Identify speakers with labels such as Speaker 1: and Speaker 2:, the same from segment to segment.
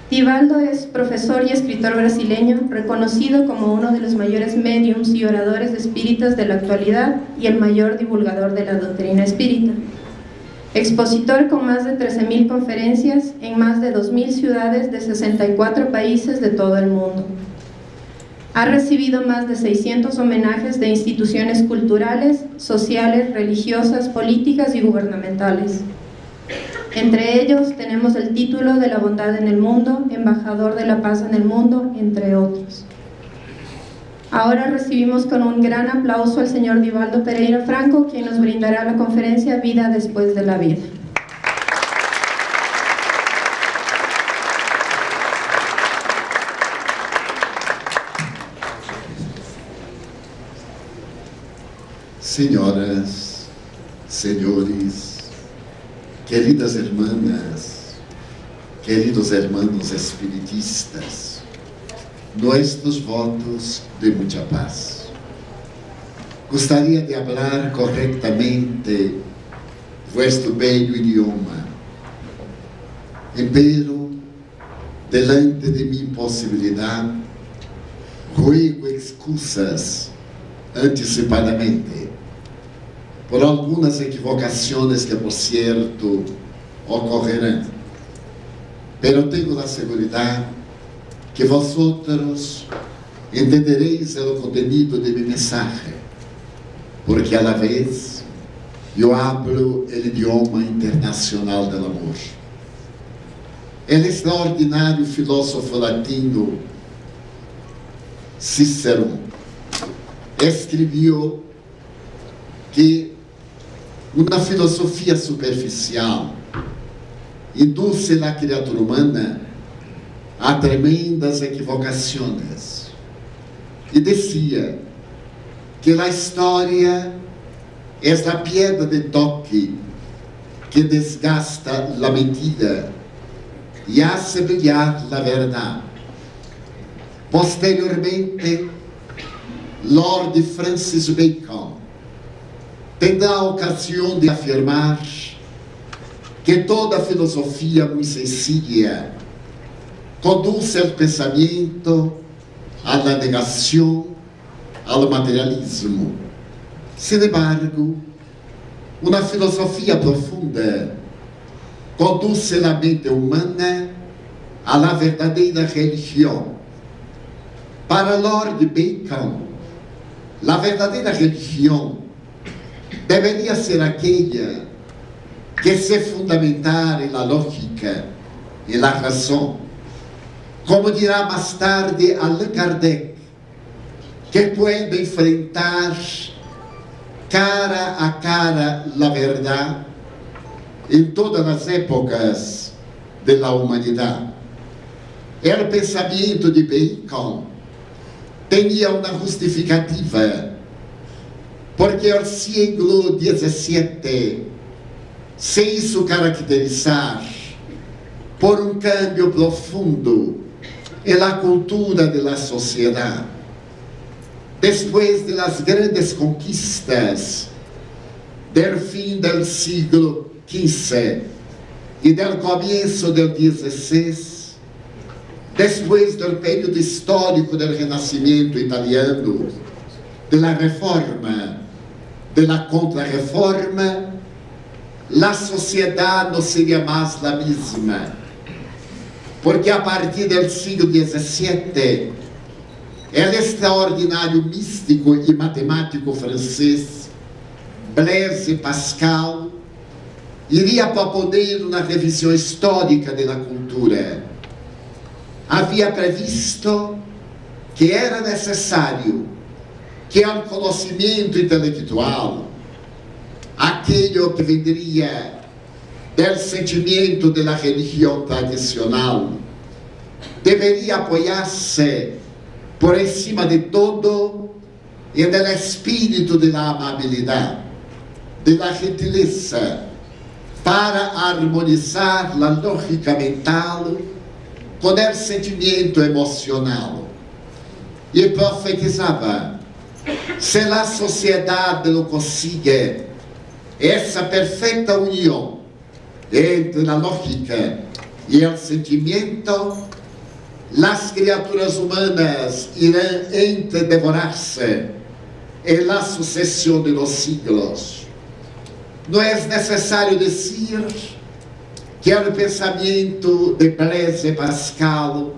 Speaker 1: Divaldo es profesor y escritor brasileño, reconocido como uno de los mayores médiums y oradores espíritas de la actualidad y el mayor divulgador de la doctrina espírita. Expositor con más de 13.000 conferencias en más de 2.000 ciudades de 64 países de todo el mundo. Ha recibido más de 600 homenajes de instituciones culturales, sociales, religiosas, políticas y gubernamentales. Entre ellos tenemos el título de la bondad en el mundo, embajador de la paz en el mundo, entre otros. Ahora recibimos con un gran aplauso al señor Divaldo Pereira Franco, quien nos brindará la conferencia Vida después de la vida.
Speaker 2: Senhoras, senhores, queridas hermanas, queridos hermanos espiritistas, nuestros votos de mucha paz. Gostaria de hablar correctamente vuestro bello idioma, pero delante de mi imposibilidad, ruego excusas antecipadamente por algunas equivocaciones que, por cierto, ocorrerán. Pero tengo la seguridad que vosotros entenderéis el contenido de mi mensaje, porque a la vez yo hablo el idioma internacional del amor. El extraordinario filósofo latino Cícero escribió que una filosofía superficial induce la criatura humana a tremendas equivocaciones. Y decía que la historia es la piedra de toque que desgasta la mentira y hace brillar la verdad. Posteriormente, Lord Francis Bacon tendrá ocasión de afirmar que toda filosofía muy sencilla conduce al pensamiento, a la negación, al materialismo. Sin embargo, una filosofía profunda conduce la mente humana a la verdadera religión. Para Lord Bacon, la verdadera religión debería ser aquella que se fundamentara en la lógica, en la razón. Como dirá más tarde Allan Kardec, que puede enfrentar cara a cara la verdad en todas las épocas de la humanidad. El pensamiento de Bacon tenía una justificativa, porque el siglo XVII se hizo caracterizar por un cambio profundo en la cultura de la sociedad. Después de las grandes conquistas del fin del siglo XV y del comienzo del XVI, después del periodo histórico del Renacimiento italiano, de la Reforma, de la Contrarreforma, la sociedad no sería más la misma, porque a partir del siglo XVII, el extraordinario místico y matemático francés Blaise Pascal iría a proponer una revisión histórica de la cultura. Había previsto que era necesario que el conocimiento intelectual, aquello que vendría del sentimiento de la religión tradicional, debería apoyarse por encima de todo en el espíritu de la amabilidad, de la gentileza, para armonizar la lógica mental con el sentimiento emocional. Y profetizaba: se la sociedad no consigue esa perfecta unión entre la lógica y el sentimiento, las criaturas humanas irán entredevorarse en la sucesión de los siglos. No es necesario decir que el pensamiento de Blaise Pascal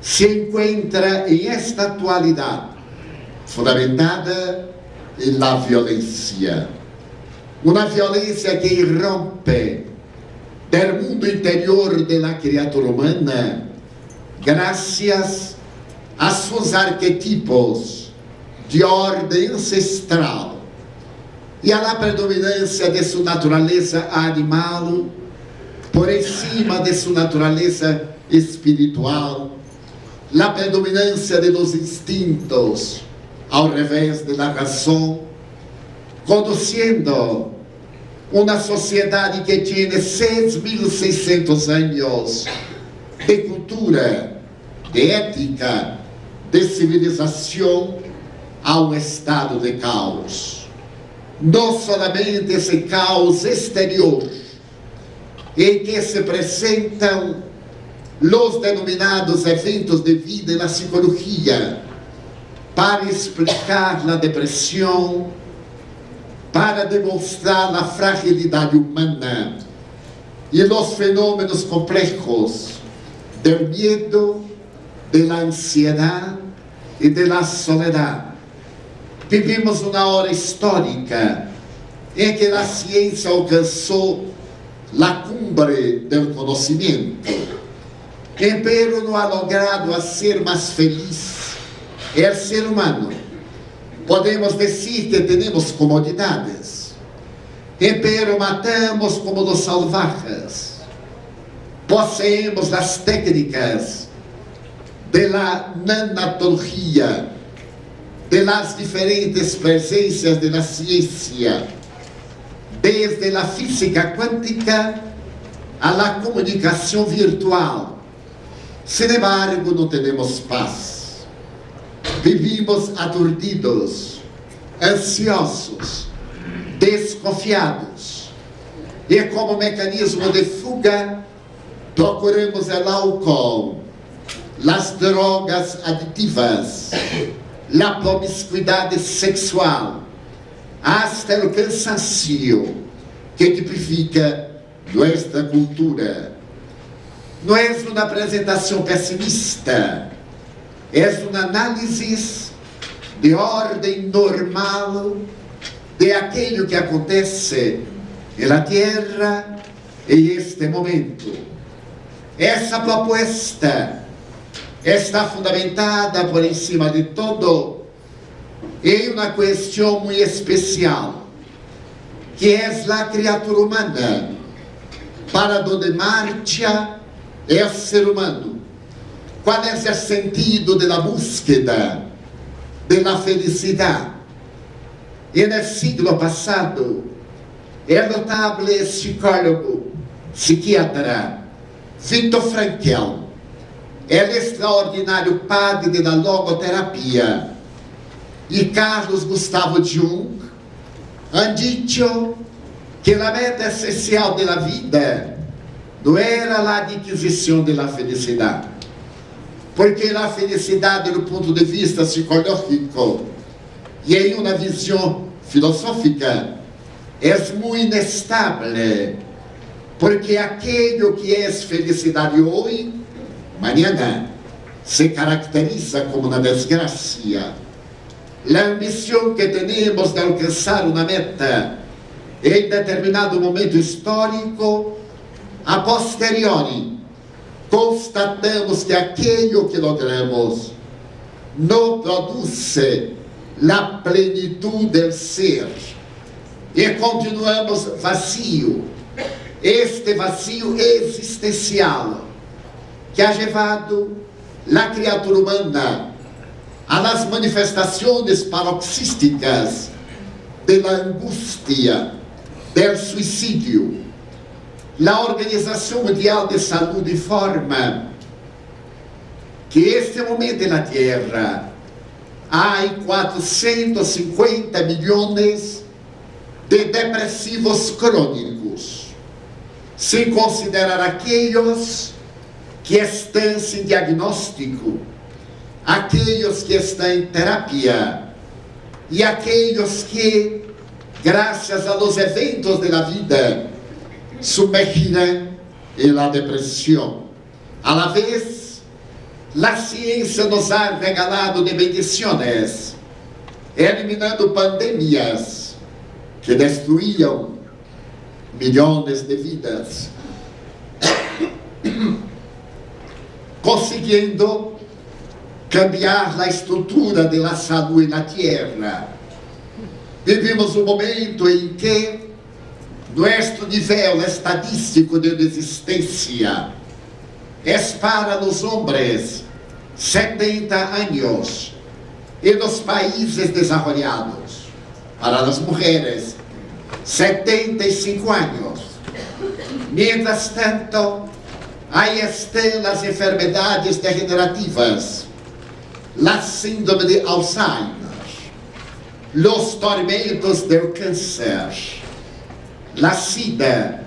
Speaker 2: se encuentra en esta actualidad fundamentada en la violencia. Una violencia que irrompe del mundo interior de la criatura humana gracias a sus arquetipos de orden ancestral e a la predominancia de su naturaleza animal por encima de su naturaleza espiritual, la predominancia de los instintos ao revés de la razón, conduciendo una sociedade que tiene 6.600 años de cultura, de ética, de civilización a un estado de caos. No solamente esse caos exterior em que se apresentam os denominados eventos de vida na psicologia para explicar a depressão, para demonstrar a fragilidade humana e os fenômenos complexos do medo, da ansiedade e da soledade. Vivimos uma hora histórica em que a ciência alcançou a cumbre do conhecimento, pero não ha logrado a ser mais feliz o ser humano. Podemos dizer que temos comodidades, pero matamos como los salvajes. Poseemos as técnicas de la nanatología, de las diferentes presencias de la ciencia, desde la física cuántica a la comunicación virtual. Sin embargo, no tenemos paz. Vivimos aturdidos, ansiosos, desconfiados. E como mecanismo de fuga, procuramos o álcool, as drogas aditivas, a promiscuidade sexual, hasta o cansancio que tipifica nossa cultura. Não é uma apresentação pessimista, é uma análise de ordem normal de aquilo que acontece na Terra em este momento. Essa proposta está fundamentada por encima de todo em uma questão muito especial, que é a criatura humana, para onde marcha o ser humano. Qual é o sentido da búsqueda da felicidade? E no siglo passado, o notável psicólogo, psiquiatra Viktor Frankl, o extraordinário padre da logoterapia, e Carlos Gustavo Jung han dicho que a meta essencial da vida não era a adquisição da felicidade, porque a felicidade, do ponto de vista psicológico e em uma visão filosófica, é muito inestável, porque aquilo que é felicidade hoje, amanhã se caracteriza como uma desgraça. A ambição que temos de alcançar uma meta em determinado momento histórico, a posteriori, constatamos que aquilo que logramos não produz a plenitude do ser e continuamos vazio. Este vazio existencial que ha levado a criatura humana a las manifestações paroxísticas da angústia, do suicídio. A Organização Mundial de Saúde informa que este momento na Terra há 450 milhões de depressivos crônicos, sem considerar aqueles que estão sem diagnóstico, aqueles que estão em terapia e aqueles que, graças aos eventos da vida, sumergirão em la depressão. A la vez, a ciência nos ha regalado de bendições, eliminando pandemias que destruíam milhões de vidas, conseguindo cambiar a estrutura da saúde na Terra. Vivimos um momento em que nosso nível estadístico de existência é para os homens 70 anos e nos países desenvolvidos, para as mulheres 75 anos. Mientras tanto, aí estão as enfermedades degenerativas, a síndrome de Alzheimer, os tormentos do câncer, a SIDA,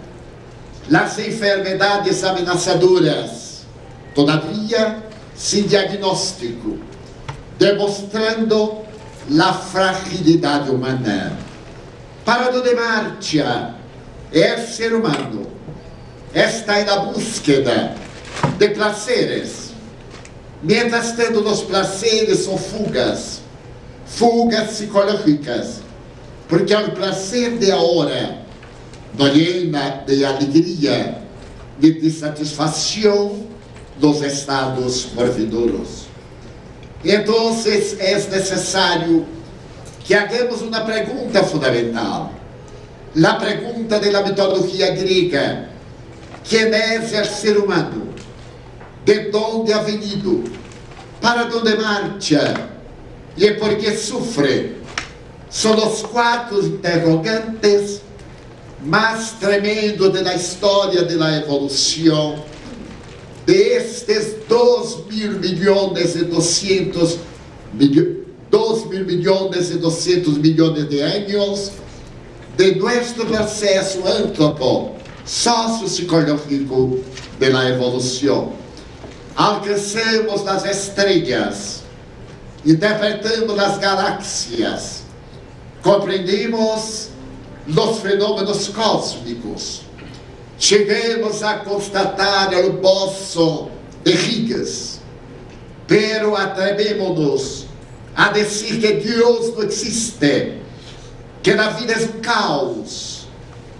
Speaker 2: as enfermedades ameaçadoras, todavia sem diagnóstico, demonstrando a fragilidade humana. Para onde marcha o ser humano? Está na búsqueda de prazeres. Mientras tanto, os prazeres são fugas psicológicas, porque o prazer de agora nos llena de alegria e de satisfação dos estados por futuros. Então, é necessário que hagamos uma pergunta fundamental, a pergunta da mitologia grega: quem é o ser humano? De onde ha venido? Para onde marcha? E por que sofre? São os 4 interrogantes mais tremendos da história da evolução destes 2.200 milhões de anos de nosso processo sociopsicológico da evolução. Alcançamos as estrelas, interpretamos as galáxias, compreendemos os fenômenos cósmicos, chegamos a constatar o poço de Higgs, pero atrevemos-nos a dizer que Deus não existe, que a vida é um caos,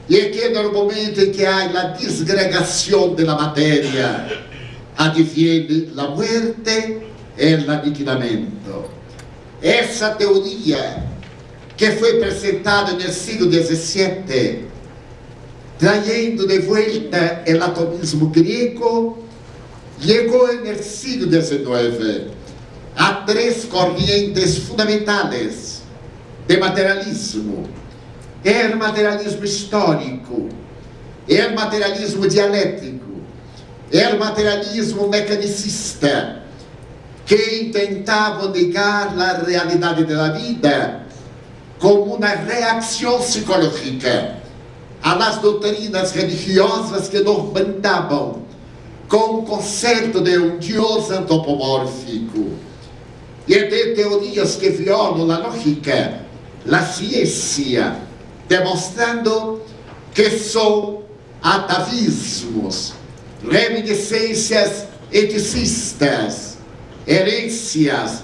Speaker 2: e que no momento em que há a desgregação da matéria, adviene a morte e o aniquilamento. Essa teoria, que foi apresentada no século XVII, trazendo de volta o atomismo grego, chegou no século XIX a 3 correntes fundamentais de materialismo: o materialismo histórico, o materialismo dialético, o materialismo mecanicista, que tentavam negar a realidade da vida como uma reação psicológica às doutrinas religiosas que nos mandavam com o conceito de um Deus antropomórfico, e de teorias que violam a lógica, a ciência, demonstrando que são atavismos, reminiscências eticistas, herências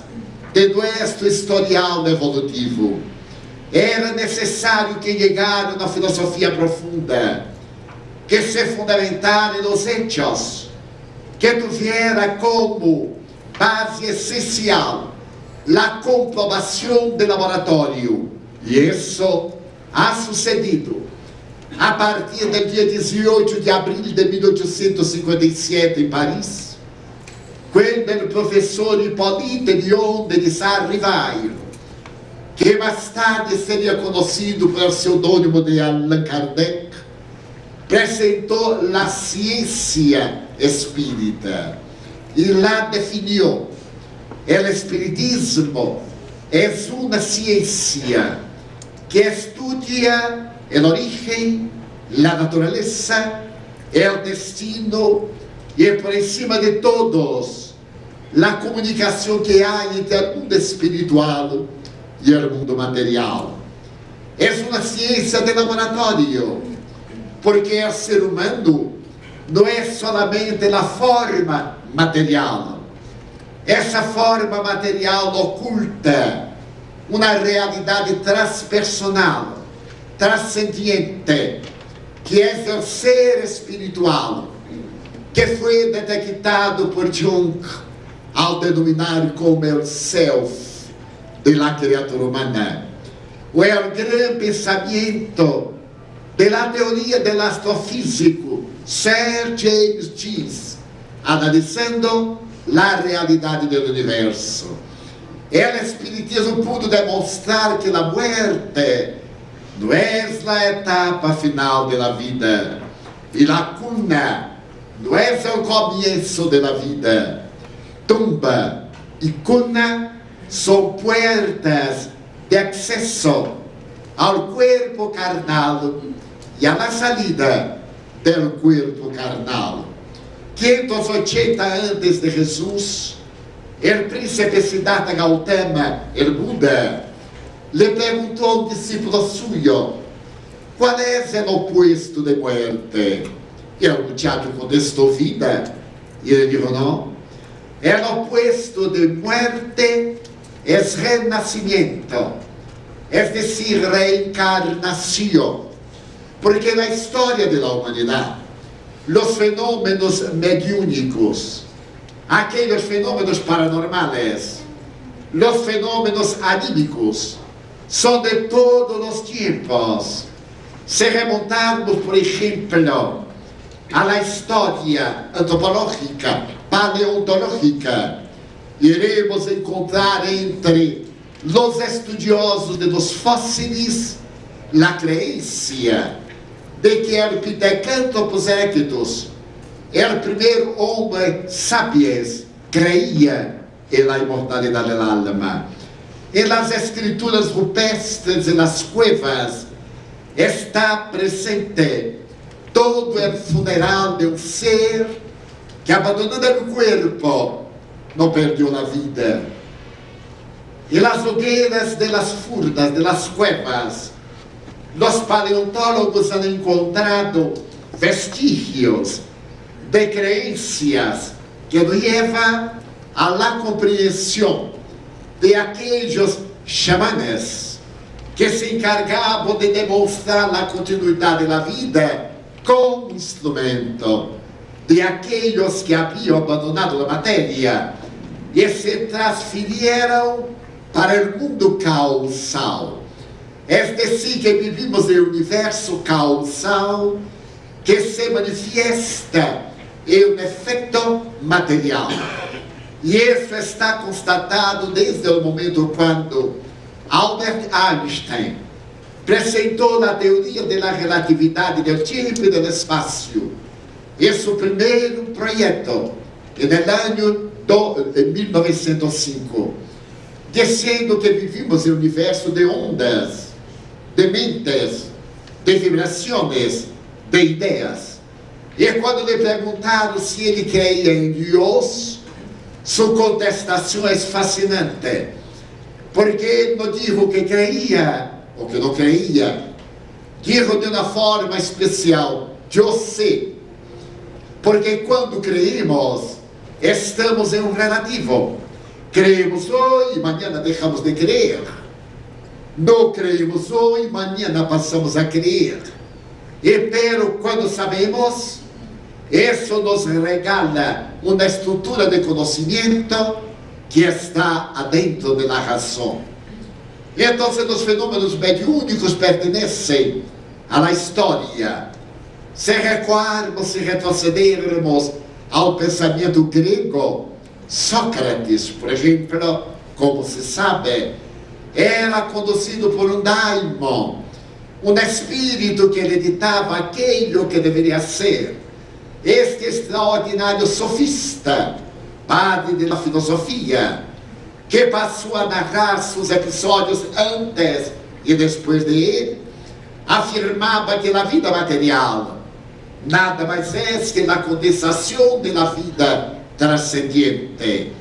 Speaker 2: de nosso historial evolutivo. Era necessário que chegaram na filosofia profunda, que se fundamentara nos hechos, que tuviera como base essencial a comprovação de laboratório. E isso ha sucedido a partir do dia 18 de abril de 1857 em Paris, quando o professor Hippolyte Dion de Sarrivairo, que mais tarde seria conhecido pelo pseudônimo de Allan Kardec, apresentou a ciência espírita e lá definiu: o espiritismo é uma ciência que estudia o origen, a natureza, o destino e por cima de todos, a comunicação que há entre o mundo espiritual e o mundo material. É uma ciência de laboratório, porque o ser humano não é solamente a forma material. Essa forma material oculta uma realidade transpersonal, transcendente, que é o ser espiritual, que foi detectado por Jung ao denominar como o self da criatura humana. O grande pensamento da teoria do astrofísico Sir James Joyce, analisando a realidade do universo. O espiritismo pudo demonstrar que a morte não é a etapa final da vida, e a cuna não é o começo da vida. Tumba e cuna são portas de acesso ao corpo carnal e à salida do corpo carnal. 580 antes de Jesus, o príncipe Siddhartha Gautama, o Buda, lhe perguntou a um discípulo suyo: qual é o oposto de morte? E o muchacho contestou: vida. E ele disse: não, o oposto de morte é renascimento, é decir, reencarnação. Porque na história da humanidade, os fenômenos mediúnicos, aqueles fenômenos paranormais, os fenômenos anímicos, são de todos os tempos. Se remontarmos, por exemplo, à história antropológica, paleontológica, iremos encontrar entre os estudiosos de los fósseis a crença de que o Pithecanthropus erectus, o primeiro homem sapiens, creia na imortalidade da alma. E nas escrituras rupestres e nas cuevas está presente todo o funeral de um ser que, abandonando o corpo, não perdeu a vida. E nas hogueiras de las furnas, de las cuevas, os paleontólogos han encontrado vestígios de crenças que levam à compreensão de aqueles xamanes que se encargavam de demonstrar a continuidade da vida com instrumento, de aqueles que haviam abandonado a matéria e se transferiram para o mundo causal. É decir, que vivimos em um universo causal que se manifesta em um efeito material. E isso está constatado desde o momento quando Albert Einstein apresentou a teoria da relatividade do tempo e do espaço. Esse primeiro projeto, no ano de 1905, dizendo que vivimos em um universo de ondas, de mentes, de vibrações, de ideias. E quando lhe perguntaram se ele creia em Deus, sua contestação é fascinante, porque não digo que creia ou que não creia, digo de uma forma especial: eu sei. Porque quando creemos, estamos em um relativo. Creemos hoje e amanhã deixamos de crer. Não creemos hoje e amanhã passamos a crer. E pero quando sabemos, isso nos regala uma estrutura de conhecimento que está adentro da razão. Então, os fenômenos mediúnicos pertencem à história. Se recuarmos, se retrocedermos ao pensamento grego, Sócrates, por exemplo, como se sabe, era conduzido por um daimon, um espírito que lhe ditava aquilo que deveria ser. Este extraordinário sofista, padre da filosofia, que passou a narrar seus episódios antes e depois de ele, afirmava que a vida material nada mais é que a condensação da vida transcendente.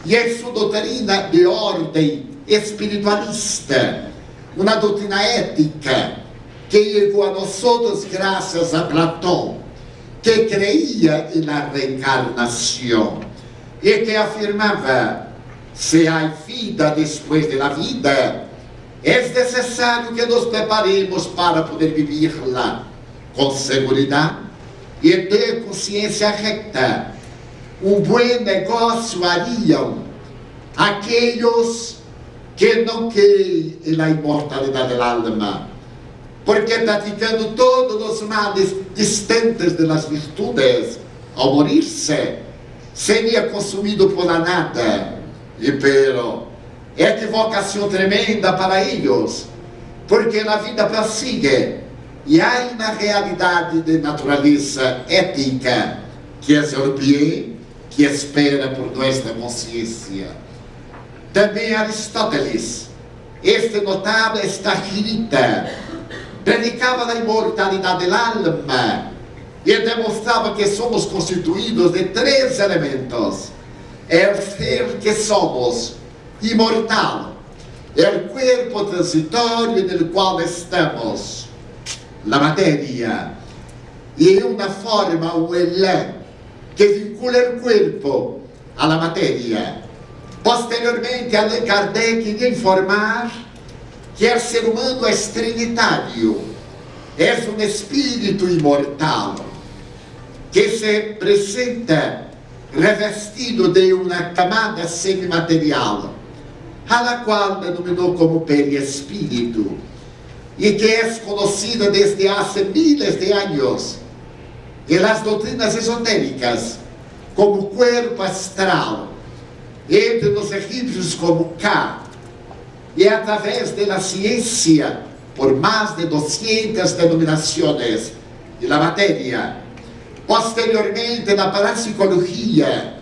Speaker 2: E é sua doutrina de ordem espiritualista, uma doutrina ética que chegou a nós graças a Platão, que creia na reencarnação e que afirmava: se há vida depois da vida, é necessário que nos preparemos para poder vivê-la com segurança e ter consciência reta. Um bom negócio hariam aqueles que não querem a imortalidade da alma, porque praticando todos os males distantes das virtudes, ao morir-se, seria consumido por nada. E pero, equivocação tremenda para eles, porque a vida prossegue, e há uma realidade de natureza ética, que é o bem que espera por nossa consciência. Também Aristóteles, este notável estagirita, predicava a imortalidade da alma e demonstrava que somos constituídos de 3 elementos: é o ser que somos, imortal, é o corpo transitório no qual estamos, a matéria, e uma forma, um elã, que vincula o corpo à matéria. Posteriormente, Allan Kardec iria informar que o ser humano é trinitário, é um espírito imortal, que se apresenta revestido de uma camada semimaterial, a qual denominou como perispírito, e que é conhecida desde há miles de anos, e as doutrinas esotéricas, como corpo astral, entre os egípcios como Ka, e através da ciência, por mais de 200 denominações, e da matéria. Posteriormente, na parapsicologia,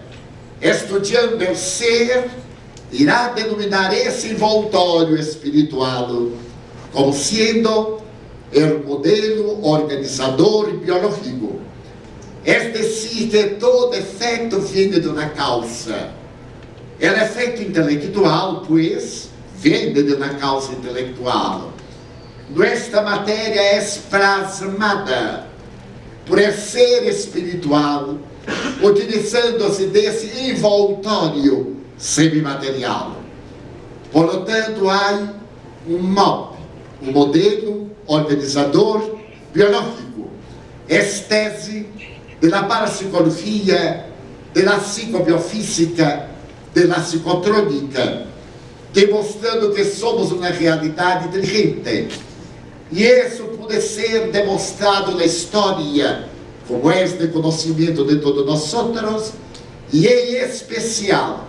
Speaker 2: estudando o ser, irá denominar esse envoltório espiritual como sendo o modelo organizador biológico. É decir, que todo efeito vem de uma causa. O efeito intelectual, pois, vem de uma causa intelectual. Nossa matéria é plasmada por ser espiritual, utilizando-se desse envoltório semimaterial. Portanto, há um modelo organizador biológico, tese da parapsicologia, da psicobiofísica, da psicotrônica, demonstrando que somos uma realidade inteligente. E isso pode ser demonstrado na história, como este conhecimento de todos nós outros, e em especial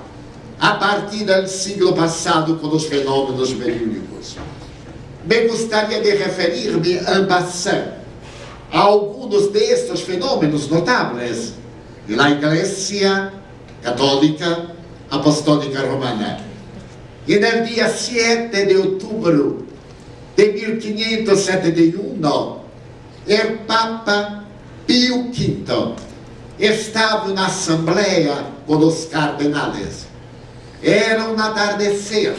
Speaker 2: a partir do século passado com os fenômenos mediúnicos. Me gostaria de referir-me en passant a alguns destes fenômenos notáveis da Igreja Católica Apostólica Romana. E no dia 7 de outubro de 1571, o Papa Pio V estava na assembleia com os cardenais. Era um atardecer.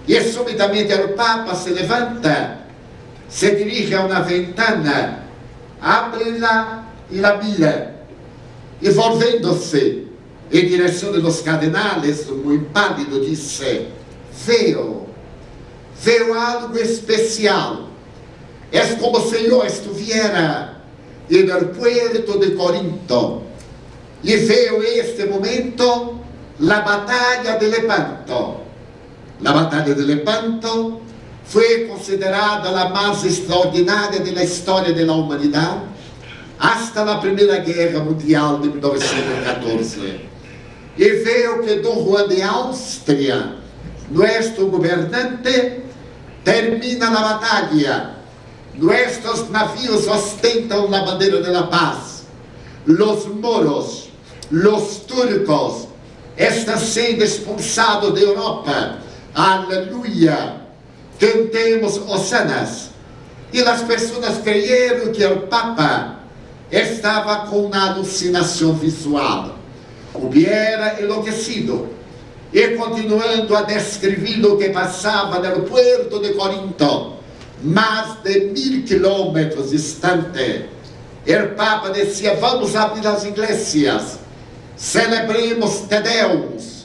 Speaker 2: E subitamente o Papa se levanta, se dirige a uma ventana, abre-la e la mira, e volvendo-se em direção dos cardenais, muito pálido, disse: veo algo especial. É como se eu estivesse no puerto de Corinto e veo este momento a batalha de Lepanto. A batalha de Lepanto foi considerada a mais extraordinária da história da humanidade hasta a Primeira Guerra Mundial de 1914. E veio que Dom Juan de Áustria, nosso governante, termina a batalha. Nossos navios ostentam a bandeira da paz. Os moros, os turcos, estão sendo expulsados da Europa. Aleluia! Cantemos hosanas. E as pessoas creyeron que o Papa estava com uma alucinação visual. Hubiera enlouquecido. E continuando a descrever o que passava no porto de Corinto, mais de 1000 quilômetros distante, o Papa dizia: vamos abrir as igrejas, celebremos Te Deus.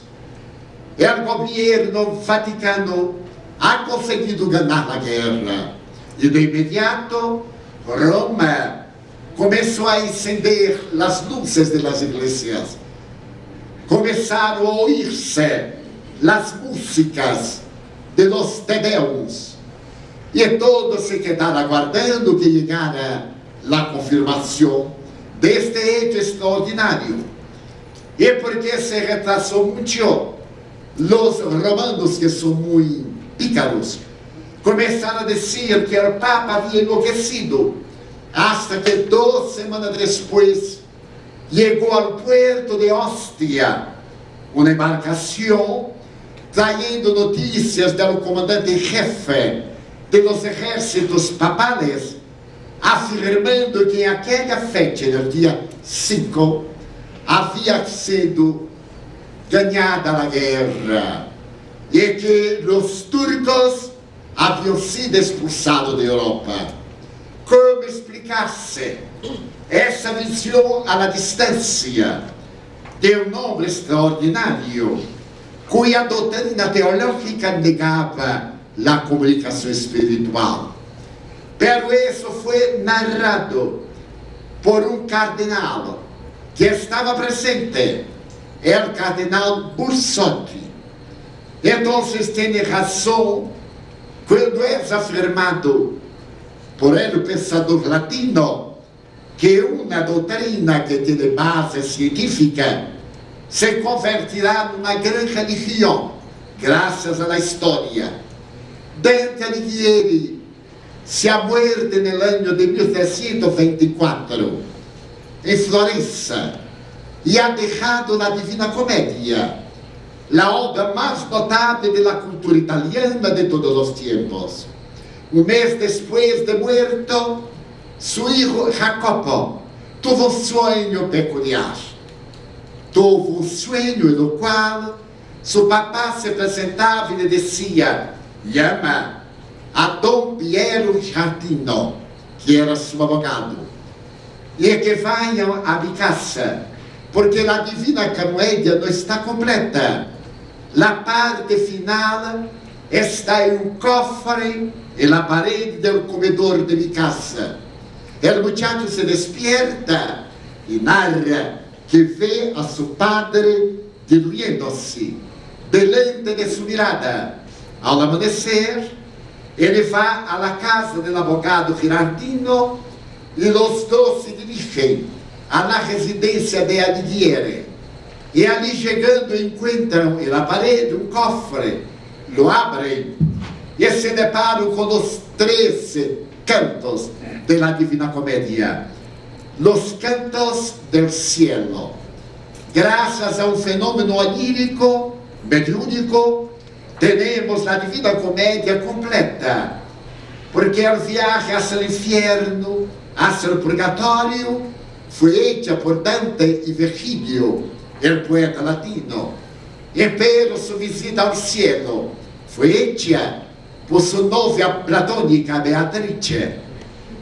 Speaker 2: O governo vaticano ha conseguido ganhar a guerra. E de imediato, Roma começou a acender as luzes das igrejas. Começaram a ouvir-se as músicas de los Te Deus. E todos se quedaram aguardando que chegara a confirmação deste hecho extraordinário. E porque se retrasou muito, os romanos, que são muito pícaros, começaram a dizer que o Papa havia enlouquecido, hasta que 2 semanas depois chegou ao porto de Ostia uma embarcação traindo notícias do comandante-jefe de los exércitos papales, afirmando que aquela fecha, no dia 5, havia sido ganhada a guerra e que os turcos haviam sido expulsados da Europa. Como explicar-se essa visão à distância de um homem extraordinário, cuja doutrina teológica negava a comunicação espiritual? Pero isso foi narrado por um cardenal que estava presente, o cardenal Bussotti. Então, tem razão quando é afirmado por ele, pensador latino, que uma doutrina que tem base científica se convertirá numa grande religião, graças à história. Dante Alighieri se ha muerto no ano de 1324 em Florença e ha deixado a Divina Comédia, a obra mais notável da cultura italiana de todos os tempos. Um mês depois de muerto, seu filho Jacopo teve um sonho peculiar. Teve um sonho no qual seu papá se apresentava e lhe dizia: llama a Dom Piero Giardino, que era seu advogado, e que venham a minha casa, porque a Divina Comédia não está completa. A parte final está em um cofre em la parede do comedor de minha casa. O muchacho se despierta e narra que vê a seu padre diluyendo-se delante de sua mirada. Ao amanhecer, ele vai à casa do advogado Girardino e os dois se dirigem à residência de Alighieri. E ali chegando encontram na parede um cofre, lo abrem e se deparam com os 13 cantos da Divina Comédia, los cantos del cielo. Graças a um fenômeno onírico, mediúnico, temos a Divina Comédia completa, porque o viagem hacia o inferno, hacia o purgatório, foi feita por Dante e Virgilio, o poeta latino, e pelo sua visita ao cielo foi feita por sua novia platônica Beatrice.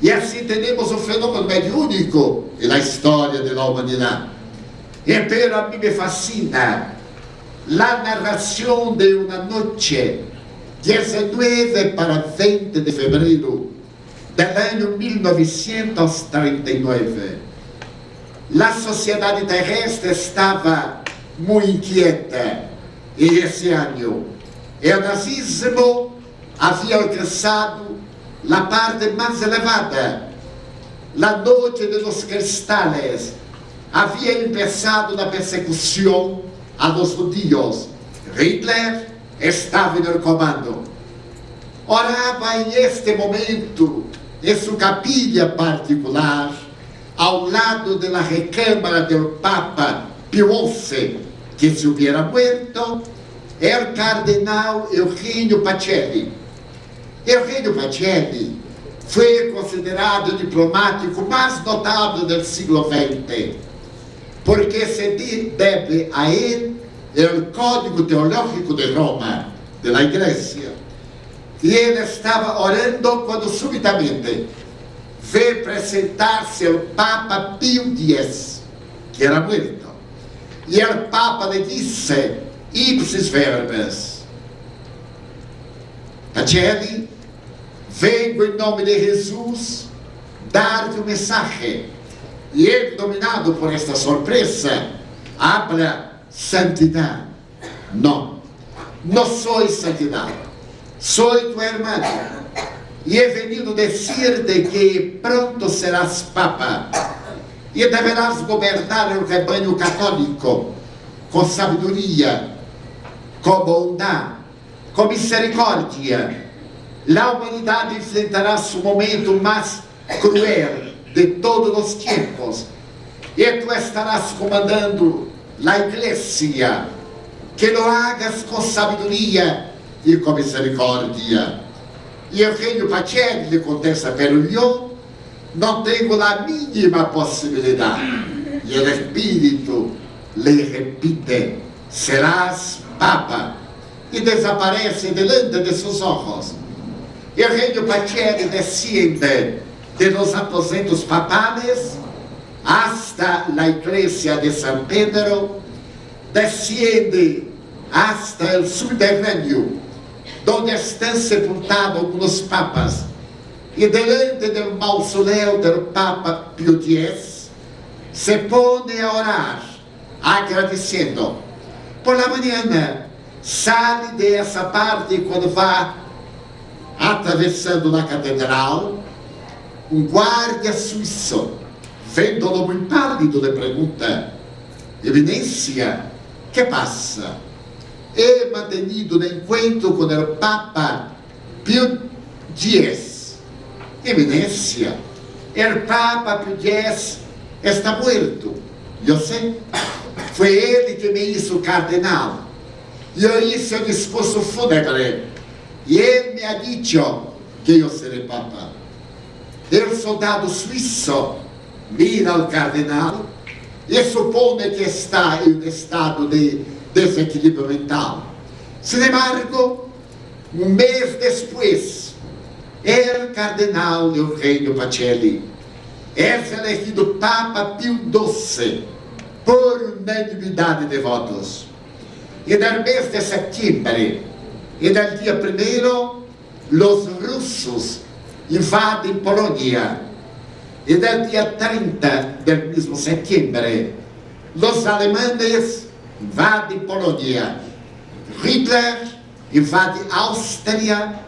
Speaker 2: E assim temos o fenômeno mediúnico na história da humanidade. E pero a mim me fascina a narração de uma noite 19 para 20 de fevereiro do ano 1939. A sociedade terrestre estava muito inquieta e esse ano o nazismo havia alcançado a parte mais elevada. A noite de los cristales havia começado a persecução a los judíos. Hitler estava no comando. Orava em este momento em sua capilha particular, ao lado da recâmara do Papa Pio XI, que se hubiera muerto, é o cardenal Eugenio Pacelli. Eugenio Pacelli foi considerado o diplomático mais notável do século XX, porque se deve a ele o Código Teológico de Roma, da Igreja. E ele estava orando quando subitamente veio apresentar-se o Papa Pio X, que era morto. E o Papa lhe disse, ipsis verbis, Pacelli, vengo em nome de Jesus dar-te mensagem. E ele, dominado por esta surpresa, habla santidade. Não, não sou santidade, sou tu hermano. E he venido dizer-te que pronto serás papa e deverás governar o rebanho católico com sabedoria, com bondade, com misericórdia. A humanidade enfrentará seu momento mais cruel de todos os tempos, e tu estarás comandando a igreja, que lo hagas com sabedoria e com misericórdia. E Eugenio Pacelli lhe contesta, pero eu não tenho a mínima possibilidade. E o Espírito lhe repite, serás papa, e desaparece delante de seus olhos. Eugenio Pacelli desciende de los aposentos papales hasta la iglesia de San Pedro, desciende hasta el subterráneo, donde estão sepultados alguns papas, e delante do mausoleu do Papa Pio X, se põe a orar, agradecendo. Por la manhã, sai dessa parte quando vai atravessando a catedral, guarda suíço, vendo-lo muito pálido, lhe pergunta, Eminência, que passa? He mantenido de encontro com o Papa Pio X. Eminência, o Papa Pio X está morto. Eu sei, foi ele que me hizo cardenal. Eu hice o discurso fúnebre. E ele me ha dicho que eu serei Papa. O soldado suíço mira ao cardenal e supõe que está em um estado de desequilíbrio mental. Sin embargo, um mês depois, o cardenal Eugenio Pacelli é elegido Papa Pio XII por unanimidade de votos. E no mês de setembro, e no dia 1º, os russos invadem Polônia. E no dia 30 do mesmo setembro, os alemães invadem Polônia. Hitler invade Áustria,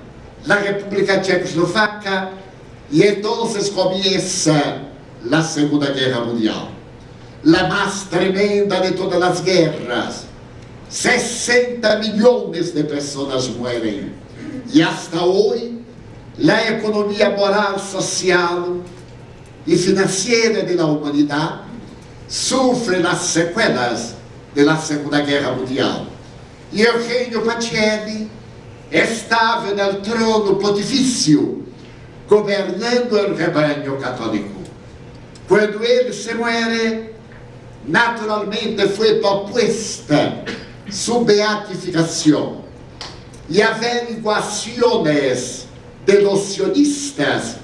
Speaker 2: a República Tchecoslovaca, e então começa a Segunda Guerra Mundial. A mais tremenda de todas as guerras. 60 milhões de pessoas morrem. E hasta hoje, a economia moral, social e financeira da humanidade sofre as sequelas da Segunda Guerra Mundial. E Eugenio Pacelli estava no trono pontifício, governando o rebanho católico. Quando ele se morre, naturalmente foi proposta sua beatificação. E averiguações de los sionistas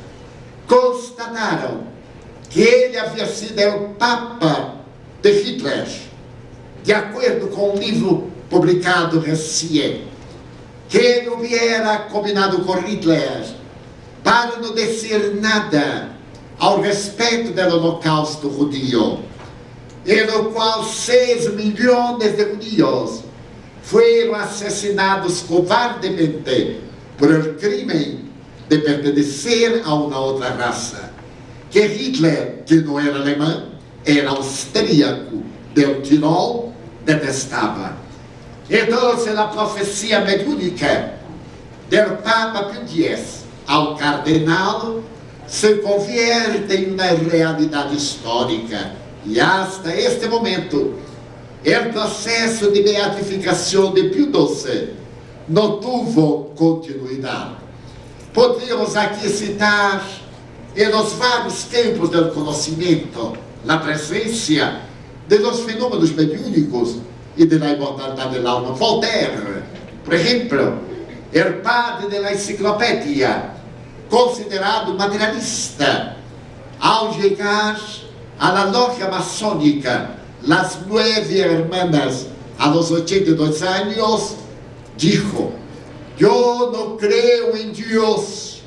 Speaker 2: constataram que ele havia sido o Papa de Hitler, de acordo com um livro publicado recém, que ele hubiera combinado com Hitler para não dizer nada ao respeito do holocausto judio, e no qual 6 milhões de judeus foram assassinados covardemente por o crime de pertencer a uma outra raça, que Hitler, que não era alemão, era austríaco, del Tirol, detestava. Então, a profecia mediúnica do Papa Pio X ao cardenal se convierte em uma realidade histórica. E hasta este momento, o processo de beatificação de Pio XII não teve continuidade. Podríamos aqui citar, em los vários campos do conhecimento, a presença de los fenômenos mediúnicos e da imortalidade da alma. Voltaire, por exemplo, o padre da enciclopédia, considerado materialista, ao chegar à loja maçônica, las 9 hermanas, a los 82 anos, dijo: eu não creio em Deus,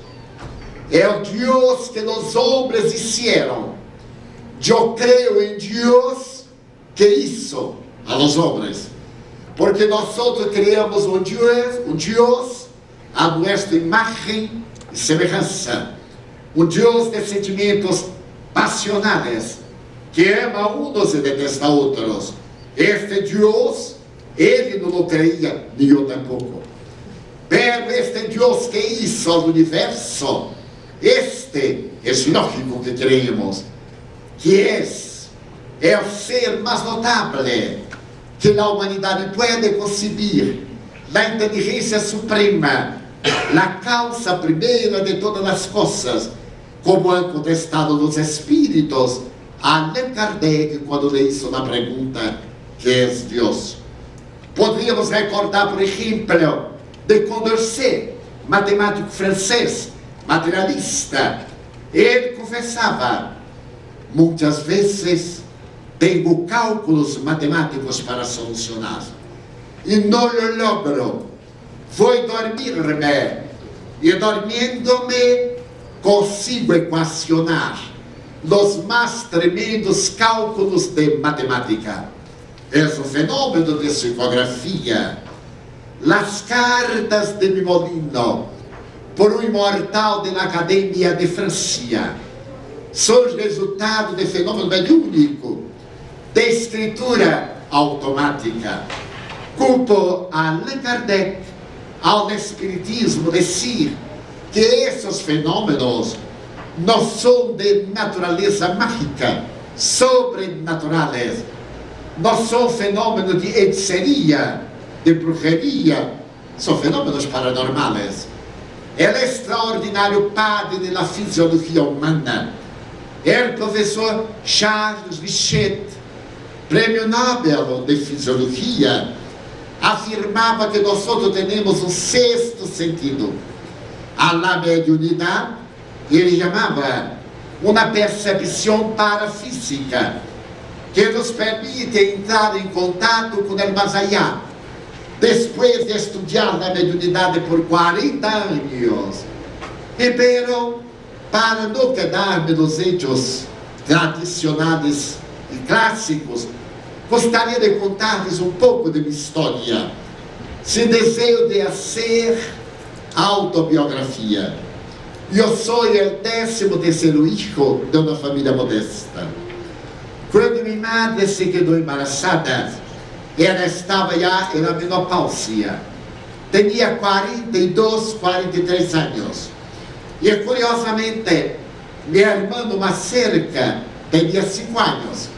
Speaker 2: é o Deus que os homens hicieron. Eu creio em Deus que hizo a los homens, porque nós criamos um Deus a nossa imagem e semelhança, um Deus de sentimentos passionais, que ama uns e detesta outros. Este Deus, ele não creia, nem eu tampouco. Pero este Deus que hizo o universo, este é lógico que creemos, que é o ser mais notável que a humanidade pode concebir, a inteligência suprema, a causa primeira de todas as coisas, como han contestado os espíritos a Allan Kardec quando lhe hizo a pergunta: que é Deus? Poderíamos recordar, por exemplo, de Condorcet, matemático francês, materialista. Ele confessava: muitas vezes tenho cálculos matemáticos para solucionar e não lo logro. Vou dormir-me e, dormindo-me, consigo equacionar os mais tremendos cálculos de matemática. É o fenômeno de psicografia. As cartas de Mimolino, por um imortal da Academia de França, são resultado de fenômeno mediúnico, de escritura automática. Culpo a Allan Kardec, ao Espiritismo, dizer que esses fenômenos não são de natureza mágica, sobrenaturais, não são fenômenos de hechiceria, de brujeria, são fenômenos paranormais. El extraordinário padre da fisiologia humana, o professor Charles Richet, prêmio Nobel de Fisiologia, afirmava que nós temos um sexto sentido. A la mediunidade, ele chamava uma percepção parafísica, que nos permite entrar em contato com o mais allá. Depois de estudar a mediunidade por 40 anos, pero para não quedar-me nos hechos tradicionais e clássicos, gostaria de contar-lhes um pouco de minha história, sem desejo de fazer autobiografia. Eu sou o 13º filho de uma família modesta. Quando minha madre se quedou embaraçada, ela estava já na menopausia. Tinha 42, 43 anos. E curiosamente, meu irmão mais cerca tinha 5 anos.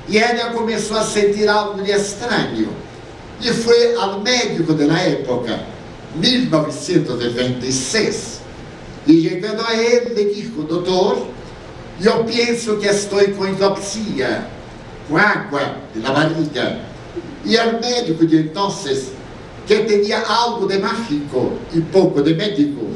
Speaker 2: E ela começou a sentir algo de estranho. E foi ao médico da época, 1926. E chegando a ele, ele disse: doutor, eu penso que estou com hidropsia, com água na barriga. E o médico de então, que tinha algo de mágico e pouco de médico,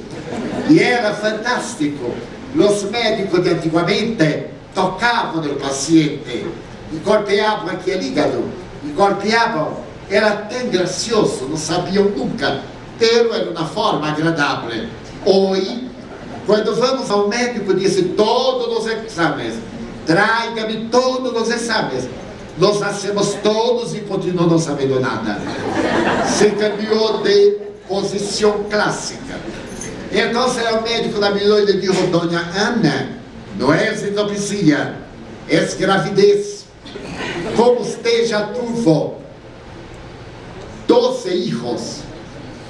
Speaker 2: e era fantástico. Os médicos de antigamente tocavam no paciente e golpeavam aqui o hígado, e golpeavam. Era tão gracioso, não sabiam nunca, pero era uma forma agradável. Hoje, quando vamos ao médico, diz todos os exames, traga-me todos os exames. Nós nascemos todos e continuamos não sabendo nada. Se cambiou de posição clássica. Então, o médico da mirou e lhe disse: dona Ana, não é hidropsia, é gravidez. Como você já teve 12 filhos,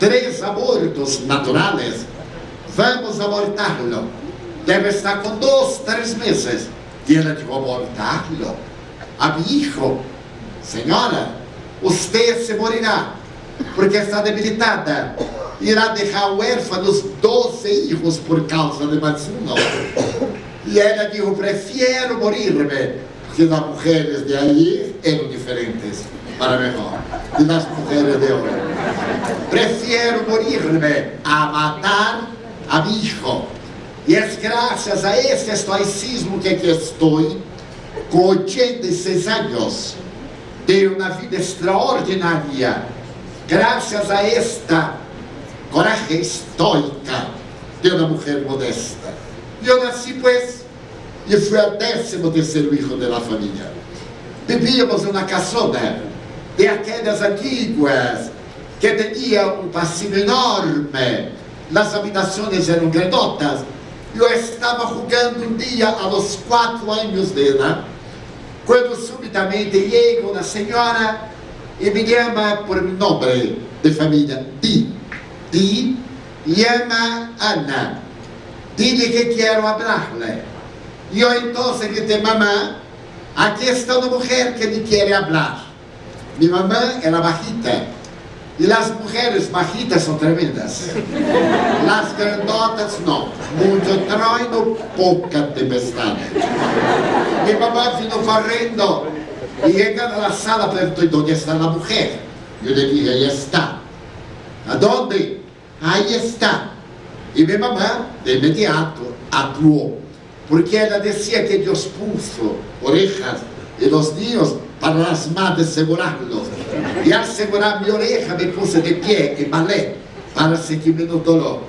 Speaker 2: 3 abortos naturais, vamos abortá-lo. Deve estar com 2, 3 meses. E ela disse: abortá-lo? A mi hijo: senhora, você se morirá, porque está debilitada. irá dejar huérfanos 12 hijos por causa de matrimonio. Y ella dijo, prefiero morirme, porque las mujeres de allí eran diferentes, para mejor, de las mujeres de hoy. Prefiero morirme a matar a mi hijo. Y es gracias a este estoicismo que aquí estoy, con 86 años, de una vida extraordinaria, gracias a esta coraje estoica de una mujer modesta. Yo nací pues y fui el 13º hijo de la familia. Vivíamos en una casona de aquellas antiguas que tenía un pasillo enorme, las habitaciones eran grandotas. Yo estaba jugando un día a los 4 años de edad, cuando súbitamente llega una señora y me llama por mi nombre de familia, Di, llama Ana, dile que quiero hablarle. Yo entonces grité, mamá, aquí está una mujer que me quiere hablar. Mi mamá era bajita, y las mujeres bajitas son tremendas. Las grandotas no, mucho trueno, poca tempestad. Mi mamá vino corriendo y llegando a la sala preguntó, ¿dónde está la mujer? Yo le dije, ahí está. ¿A dónde? Ahí está. Y mi mamá de inmediato actuó, porque ella decía que Dios puso orejas en los niños para las madres asegurarlos. Y al asegurar mi oreja me puse de pie y balé para sentir menos dolor.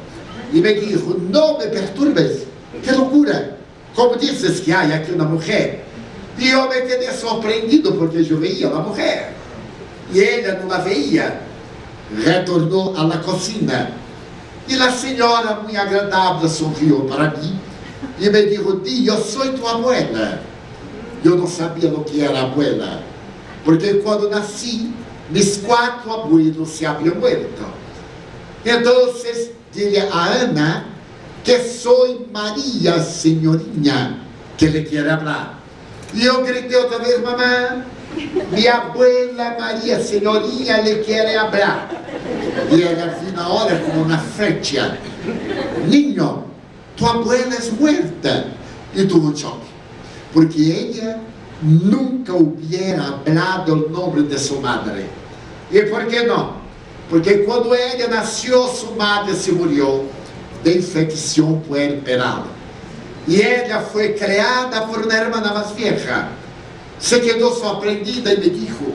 Speaker 2: Y me dijo, no me perturbes, qué locura, ¿cómo dices que hay aquí una mujer? Y yo me quedé sorprendido porque yo veía a la mujer y ella no la veía. Retornó a la cocina y la señora muy agradable sonrió para mí y me dijo, Di, yo soy tu abuela. Yo no sabía lo que era abuela, porque cuando nací, mis 4 abuelos se habían muerto. Entonces dile a Ana que soy María, señorita, que le quiere hablar. Y yo grité otra vez, mamá, mi abuela María, señorita, le quiere hablar. Y ella vino ahora como una flecha. Niño, tu abuela es muerta. Y tuvo un choque, porque ella nunca hubiera hablado el nombre de su madre. ¿Y por qué no? Porque cuando ella nació, su madre se murió de infección puerperal. Y ella fue creada por una hermana más vieja. Se quedó sorprendida y me dijo,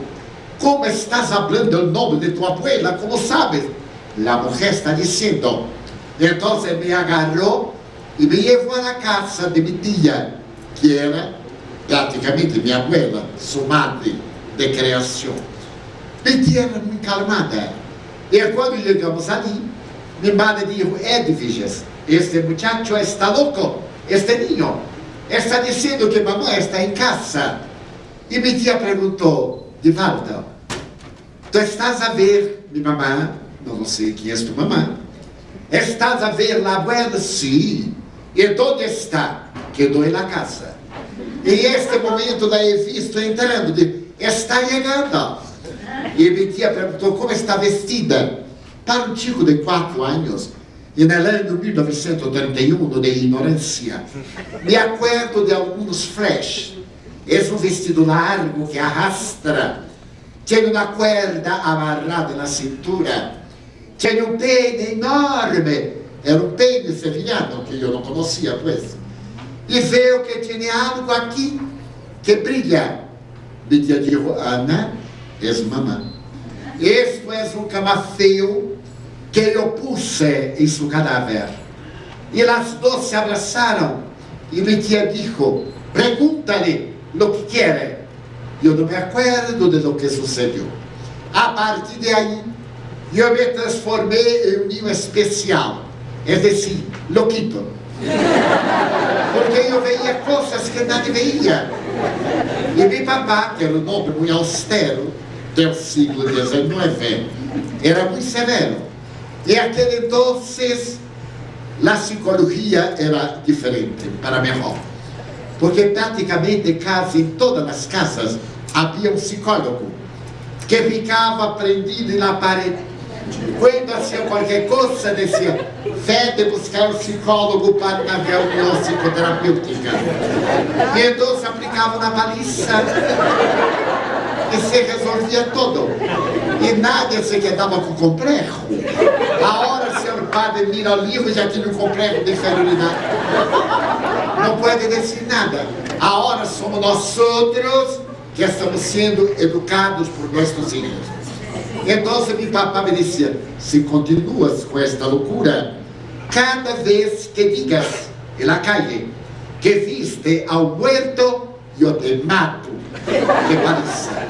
Speaker 2: ¿cómo estás hablando el nombre de tu abuela? ¿Cómo sabes? La mujer está diciendo. Entonces me agarró y me llevó a la casa de mi tía, que era prácticamente mi abuela, su madre de creación. Mi tía era muy calmada. Y cuando llegamos allí, mi madre dijo, Edviges, este muchacho está loco, este niño está diciendo que mamá está en casa. Y mi tía preguntó, Divaldo, ¿tú estás a ver mi mamá? No sé quién es tu mamá. ¿Estás a ver la abuela? Sí. ¿Y dónde está? Quedó en la casa. Y en este momento la he visto entrando, está llegando. Y mi tía preguntó, ¿cómo está vestida? Para un chico de 4 años, en el año 1931, de ignorancia, me acuerdo de algunos flashes. Es un vestido largo que arrastra, tiene una cuerda amarrada en la cintura, tiene un peine enorme, era un peine sevillano que yo no conocía pues, y veo que tiene algo aquí que brilla. Mi tía dijo, Ana, es mamá. Esto es un camafeo que yo puse en su cadáver. Y las dos se abrazaron y mi tía dijo, pregúntale lo que quiere. Yo no me acuerdo de lo que sucedió. A partir de ahí, yo me transformé en un niño especial, es decir, loquito. Porque yo veía cosas que nadie veía. Y mi papá, que era un hombre muy austero del siglo XIX, era muy severo. Y aquel entonces la psicología era diferente, para mejor. Porque prácticamente casi en todas las casas había un psicólogo que ficava prendido na parede Quando hacía qualquer coisa, dizia: vete buscar um psicólogo para uma reunião psicoterapêutica. E então aplicava na paliza e se resolvia tudo. E nadie se quedava com complexo. A hora que o senhor padre mira o livro, já tinha um complexo de inferioridade. Não pode dizer nada. A hora somos nós outros que estamos sendo educados por nossos filhos. Então meu papá me dizia: se continuas com esta loucura, cada vez que digas na calle que viste ao muerto, eu te mato. Que paliza.